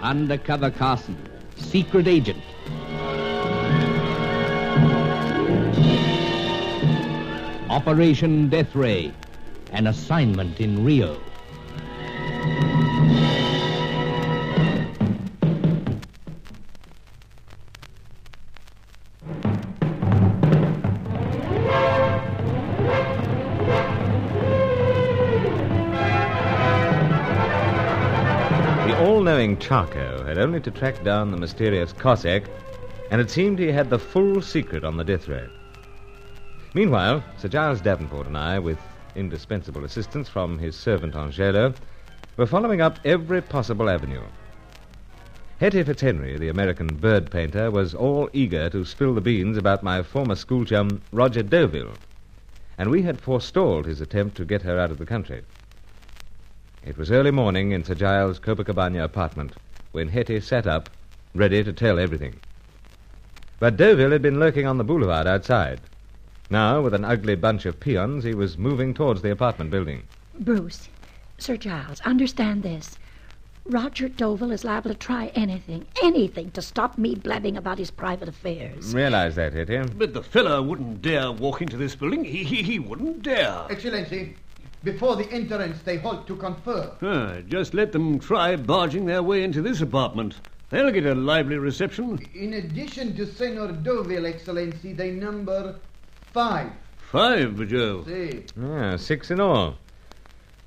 Undercover Carson, secret agent. Operation Deathray, an assignment in Rio. All-knowing Charco had only to track down the mysterious Cossack, and it seemed he had the full secret on the Deathray. Meanwhile, Sir Giles Davenport and I, with indispensable assistance from his servant Angelo, were following up every possible avenue. Hetty Fitzhenry, the American bird painter, was all eager to spill the beans about my former school chum, Roger Deauville, and we had forestalled his attempt to get her out of the country. It was early morning in Sir Giles' Copacabana apartment when Hetty sat up, ready to tell everything. But Deauville had been lurking on the boulevard outside. Now, with an ugly bunch of peons, he was moving towards the apartment building. Bruce, Sir Giles, understand this. Roger Deauville is liable to try anything to stop me blabbing about his private affairs. Realize that, Hetty. But the fellow wouldn't dare walk into this building. He wouldn't dare. Excellency, before the entrance, they halt to confer. Just let them try barging their way into this apartment. They'll get a lively reception. In addition to Senor Deauville, Excellency, they number 5. 5, Joe? Si. 6 in all.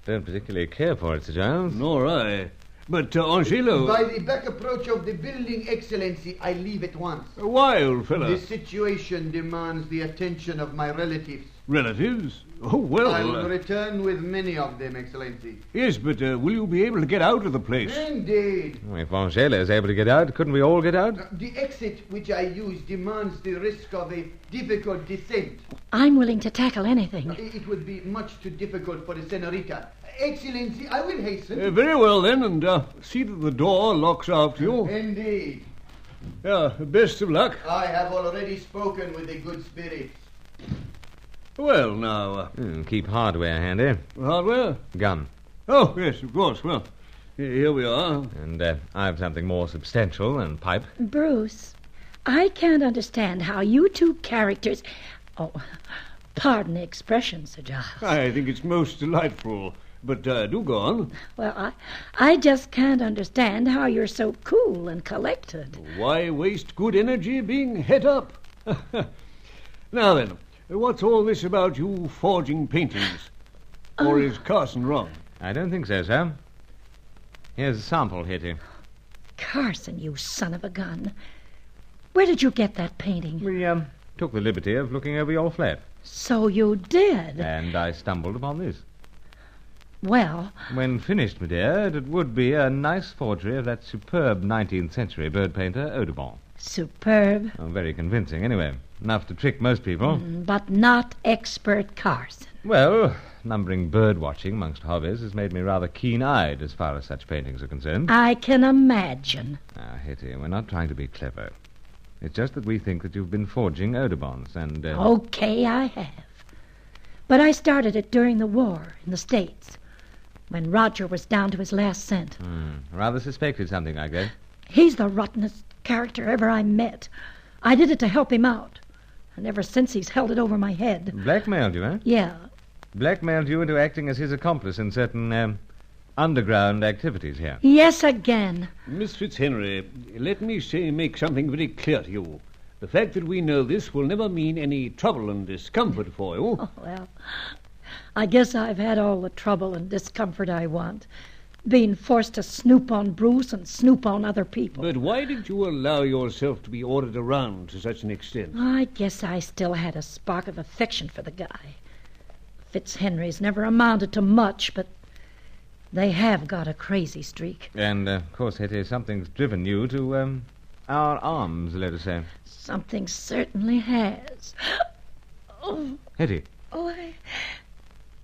Don't particularly care for it, Sir Giles. Nor I. But, Angelo... By the back approach of the building, Excellency, I leave at once. Why, old fellow? The situation demands the attention of my relatives. Relatives? Oh, well... I will return with many of them, Excellency. Yes, but will you be able to get out of the place? Indeed. If Angelo is able to get out, couldn't we all get out? The exit which I use demands the risk of a difficult descent. I'm willing to tackle anything. It would be much too difficult for the senorita. Excellency, I will hasten. Very well, then, and see that the door locks after you. Indeed. Best of luck. I have already spoken with the good spirits. Well, now... keep hardware handy. Hardware? Gun. Oh, yes, of course. Well, here we are. And I have something more substantial than pipe. Bruce, I can't understand how you two characters... Oh, pardon the expression, Sir Giles. I think it's most delightful. But do go on. Well, I just can't understand how you're so cool and collected. Why waste good energy being het up? Now then, what's all this about you forging paintings? Or is Carson wrong? I don't think so, sir. Here's a sample, Hetty. Carson, you son of a gun. Where did you get that painting? We took the liberty of looking over your flat. So you did? And I stumbled upon this. Well... When finished, my dear, it would be a nice forgery of that superb 19th century bird painter, Audubon. Superb? Oh, very convincing, anyway. Enough to trick most people. But not expert Carson. Well, numbering bird watching amongst hobbies has made me rather keen-eyed as far as such paintings are concerned. I can imagine. Now, Hetty, we're not trying to be clever. It's just that we think that you've been forging Audubons, and... Okay, I have. But I started it during the war in the States, when Roger was down to his last cent. Rather suspected something like that. He's the rottenest character ever I met. I did it to help him out. And ever since, he's held it over my head. Blackmailed you, eh? Yeah. Blackmailed you into acting as his accomplice in certain, underground activities here. Yes, again. Miss Fitzhenry, let me make something very clear to you. The fact that we know this will never mean any trouble and discomfort for you. Oh, well, I guess I've had all the trouble and discomfort I want. Being forced to snoop on Bruce and snoop on other people. But why did you allow yourself to be ordered around to such an extent? I guess I still had a spark of affection for the guy. Fitzhenry's never amounted to much, but they have got a crazy streak. And, of course, Hetty, something's driven you to, our arms, let us say. Something certainly has. Oh. Hetty. Oh,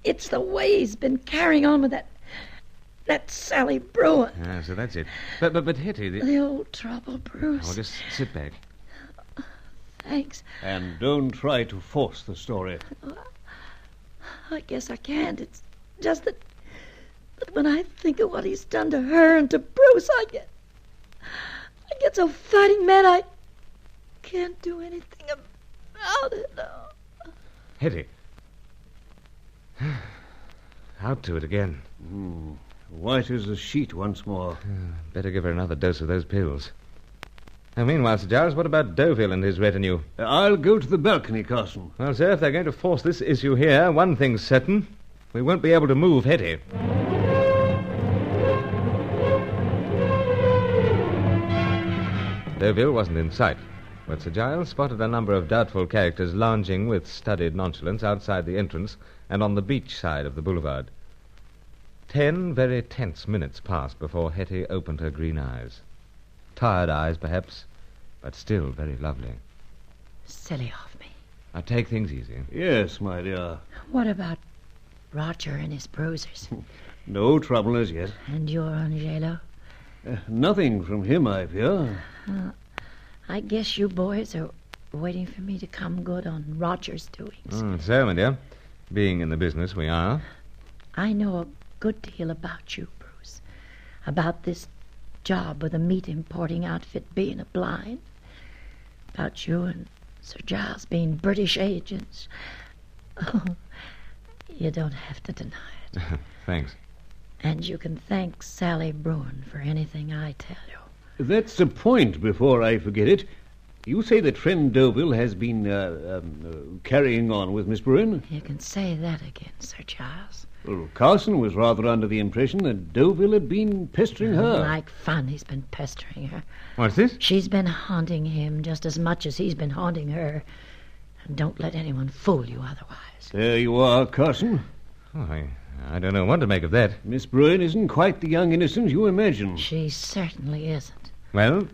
it's the way he's been carrying on with that Sally Bruin. Ah, so that's it. But Hetty... The old trouble, Bruce. Oh, just sit back. Thanks. And don't try to force the story. I guess I can't. It's just that when I think of what he's done to her and to Bruce, I get... get so fighting mad I can't do anything about it. Hetty. Out to it again. White as a sheet once more. Better give her another dose of those pills. Now, meanwhile, Sir Giles, what about Deauville and his retinue? I'll go to the balcony, Carson. Well, sir, if they're going to force this issue here, one thing's certain. We won't be able to move Hetty. Deauville wasn't in sight, but Sir Giles spotted a number of doubtful characters lounging with studied nonchalance outside the entrance and on the beach side of the boulevard. 10 very tense minutes passed before Hetty opened her green eyes. Tired eyes, perhaps, but still very lovely. Silly of me. Now, take things easy. Yes, my dear. What about Roger and his bruisers? No trouble as yet. And your Angelo? Nothing from him, I fear. I guess you boys are waiting for me to come good on Roger's doings. So, my dear, being in the business, we are. I know a good deal about you, Bruce. About this job with the meat importing outfit being a blind. About you and Sir Giles being British agents. Oh, you don't have to deny it. Thanks. And you can thank Sally Bruin for anything I tell you. That's the point, before I forget it. You say that friend Deauville has been carrying on with Miss Bruin? You can say that again, Sir Giles. Well, Carson was rather under the impression that Deauville had been pestering her. Like fun, he's been pestering her. What's this? She's been haunting him just as much as he's been haunting her. And don't let anyone fool you otherwise. There you are, Carson. Oh, I don't know what to make of that. Miss Bruin isn't quite the young innocent you imagine. She certainly isn't. Well,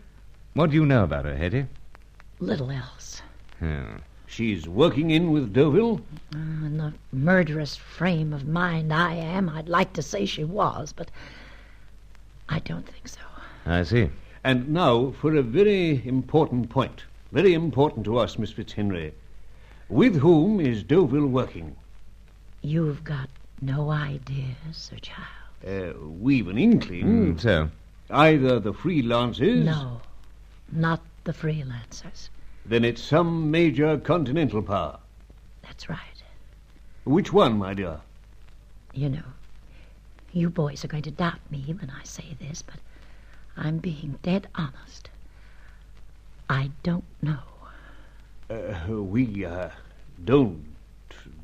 what do you know about her, Hetty? Little else. She's working in with Deauville? In the murderous frame of mind I am, I'd like to say she was, but I don't think so. I see. And now for a very important point. Very important to us, Miss Fitzhenry. With whom is Deauville working? You've got no idea, Sir Giles. We've an inkling. So? Either the freelancers... No, not the freelancers. Then it's some major continental power. That's right. Which one, my dear? You know, you boys are going to doubt me when I say this, but I'm being dead honest. I don't know. We don't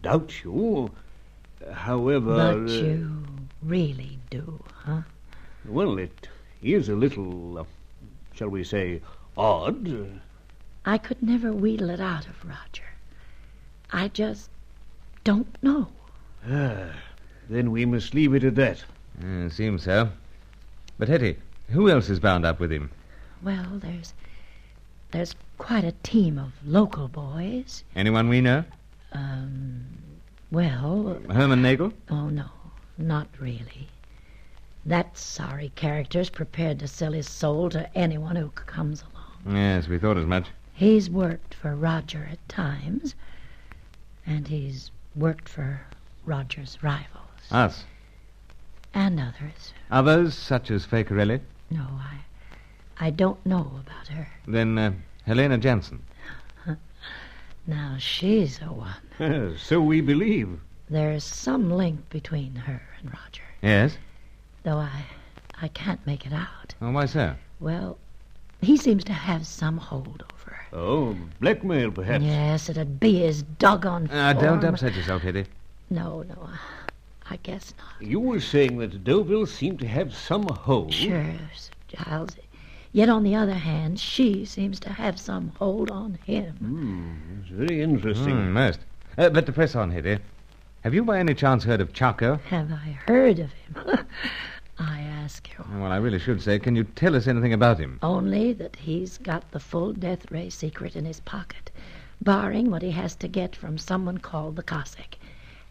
doubt you. However... But you really do, huh? Well, it is a little, shall we say, odd. I could never wheedle it out of Roger. I just don't know. Then we must leave it at that. Seems so. But, Hetty, who else is bound up with him? Well, there's quite a team of local boys. Anyone we know? Well... Herman Nagel? Oh, no, not really. That sorry character's prepared to sell his soul to anyone who comes along. Yes, we thought as much. He's worked for Roger at times, and he's worked for Roger's rivals. Us? And others. Others, such as Fakerelli? No, I don't know about her. Then, Helena Jansen? Now, she's a one. So we believe. There's some link between her and Roger. Yes? Though I can't make it out. Oh, why so? Well, he seems to have some hold over her. Oh, blackmail, perhaps. Yes, it'd be his doggone form. Don't upset yourself, Hetty. No, I guess not. You were saying that Deauville seemed to have some hold. Sure, Sir Giles. Yet, on the other hand, she seems to have some hold on him. It's very interesting. Most. But to press on, Hetty, have you by any chance heard of Charco? Have I heard of him? I ask you. Well, I really should say, can you tell us anything about him? Only that he's got the full Deathray secret in his pocket, barring what he has to get from someone called the Cossack.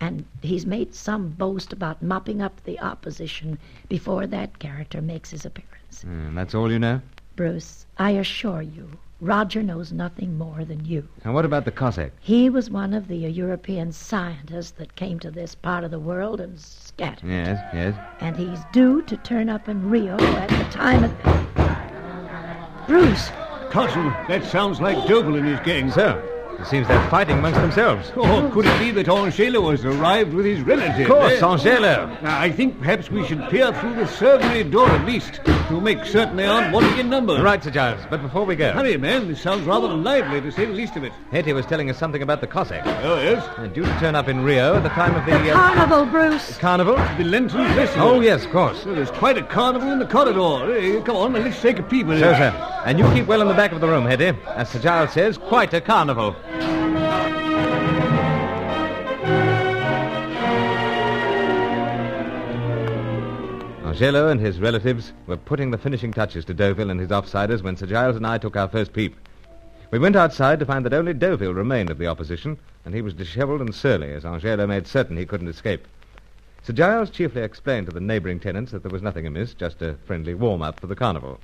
And he's made some boast about mopping up the opposition before that character makes his appearance. That's all you know? Bruce, I assure you, Roger knows nothing more than you. And what about the Cossack? He was one of the European scientists that came to this part of the world and scattered. Yes. And he's due to turn up in Rio at the time of... Bruce. Carson, that sounds like Doble and his gang. Sir, it seems they're fighting amongst themselves. Oh, could it be that Angelo has arrived with his relative? Of course, eh? Angelo. Now, I think perhaps we should peer through the servants' door at least to make certain they aren't wanting in numbers. Right, Sir Giles, but before we go... Hurry, man. This sounds rather lively, to say the least of it. Hetty was telling us something about the Cossack. Oh, yes? Due to turn up in Rio at the time of the... Carnival, Bruce. Carnival? The Lenten Festival. Oh, yes, of course. Well, there's quite a carnival in the corridor. Come on, let's take a peep at it. So, sir. And you keep well in the back of the room, Hetty. As Sir Giles says, quite a carnival. Angelo and his relatives were putting the finishing touches to Deauville and his offsiders when Sir Giles and I took our first peep. We went outside to find that only Deauville remained of the opposition, and he was dishevelled and surly, as Angelo made certain he couldn't escape. Sir Giles chiefly explained to the neighbouring tenants that there was nothing amiss, just a friendly warm-up for the carnival.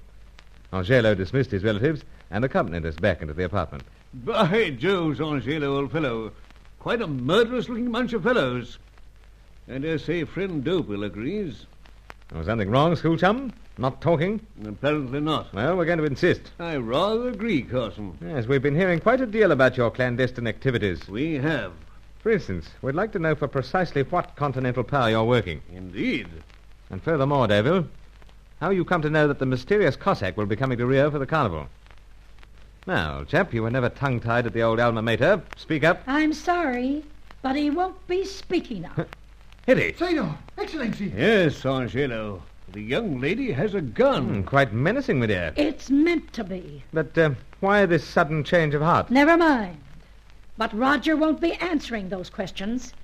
Angelo dismissed his relatives and accompanied us back into the apartment. By Jove, Angelo, old fellow. Quite a murderous-looking bunch of fellows. I dare say friend Deauville agrees. Was something wrong, school chum? Not talking? Apparently not. Well, we're going to insist. I rather agree, Carson. Yes, we've been hearing quite a deal about your clandestine activities. We have. For instance, we'd like to know for precisely what continental power you're working. Indeed. And furthermore, Deauville, how you come to know that the mysterious Cossack will be coming to Rio for the carnival. Now, old chap, you were never tongue-tied at the old alma mater. Speak up. I'm sorry, but he won't be speaking now. Hetty. Senor, Excellency. Yes, Angelo. The young lady has a gun. Quite menacing, my dear. It's meant to be. But why this sudden change of heart? Never mind. But Roger won't be answering those questions.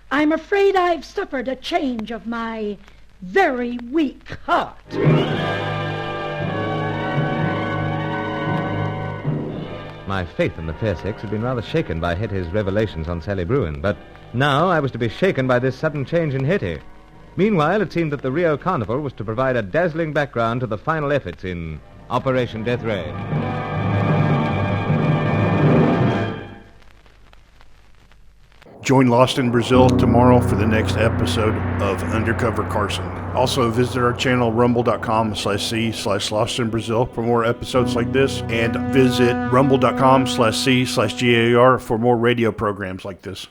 I'm afraid I've suffered a change of my very weak heart. My faith in the fair sex had been rather shaken by Hetty's revelations on Sally Bruin, but now I was to be shaken by this sudden change in Hetty. Meanwhile, it seemed that the Rio Carnival was to provide a dazzling background to the final efforts in Operation Deathray. Join Lost in Brazil tomorrow for the next episode of Undercover Carson. Also visit our channel rumble.com/c/Lost in Brazil for more episodes like this, and visit rumble.com/c/GAR for more radio programs like this.